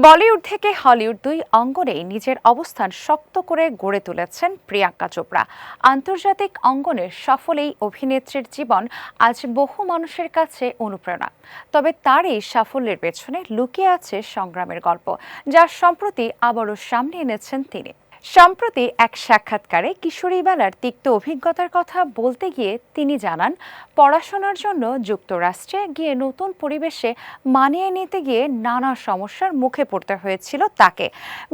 বলিউড থেকে হলিউড দুই অঙ্গনেই নিজের অবস্থান শক্ত করে গড়ে তুলেছেন প্রিয়াঙ্কা চোপড়া। আন্তর্জাতিক অঙ্গনে সফল এই অভিনেত্রীর জীবন আজ বহু মানুষের কাছে অনুপ্রেরণা। তবে তার এই সাফল্যের পেছনে লুকিয়ে আছে সংগ্রামের গল্প, যা সম্প্রতি আবারও সামনে এনেছেন তিনি। সম্প্রতি এক সাক্ষাৎকারে কিশোরীবেলার তিক্ত অভিজ্ঞতার কথা বলতে গিয়ে তিনি জানান, পড়াশোনার জন্য যুক্তরাষ্ট্রে গিয়ে নতুন পরিবেশে মানিয়ে নিতে গিয়ে নানা সমস্যার মুখে পড়তে হয়েছিল তাকে।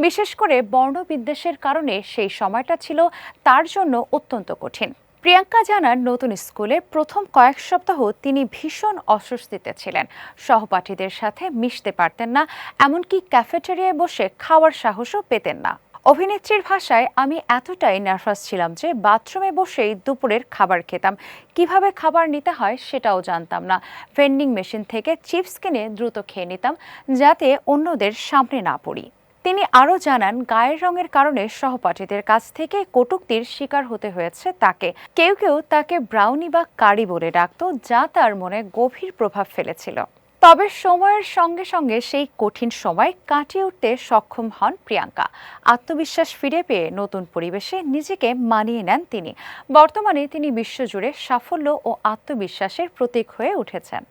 বিশেষ করে বর্ণবিদ্বেষের কারণে সেই সময়টা ছিল তার জন্য অত্যন্ত কঠিন। প্রিয়াঙ্কা জানান, নতুন স্কুলে প্রথম কয়েক সপ্তাহ তিনি ভীষণ অস্বস্তিতে ছিলেন। সহপাঠীদের সাথে মিশতে পারতেন না, এমনকি ক্যাফেটেরিয়ায় বসে খাওয়ার সাহসও পেতেন না। অভিনেত্রীর ভাষায়, আমি এতটাই নার্ভাস ছিলাম যে বাথরুমে বসেই দুপুরের খাবার খেতাম। কিভাবে খাবার নিতে হয় সেটাও জানতাম না। ভেন্ডিং মেশিন থেকে চিপস কিনে দ্রুত খেয়ে নিতাম, যাতে অন্যদের সামনে না পড়ি। তিনি আরও জানান, গায়ের রঙের কারণে সহপাঠীদের কাছ থেকে কটূক্তির শিকার হতে হয়েছে তাকে। কেউ কেউ তাকে ব্রাউনি বা কারি বলে ডাকত, যা তার মনে গভীর প্রভাব ফেলেছিল। তবে সময়ের সঙ্গে সঙ্গে সেই কঠিন সময় কাটিয়ে উঠতে সক্ষম হন প্রিয়াঙ্কা। আত্মবিশ্বাস ফিরে পেয়ে নতুন পরিবেশে নিজেকে মানিয়ে নেন তিনি। বর্তমানে তিনি বিশ্বজুড়ে সাফল্য ও আত্মবিশ্বাসের প্রতীক হয়ে উঠেছেন।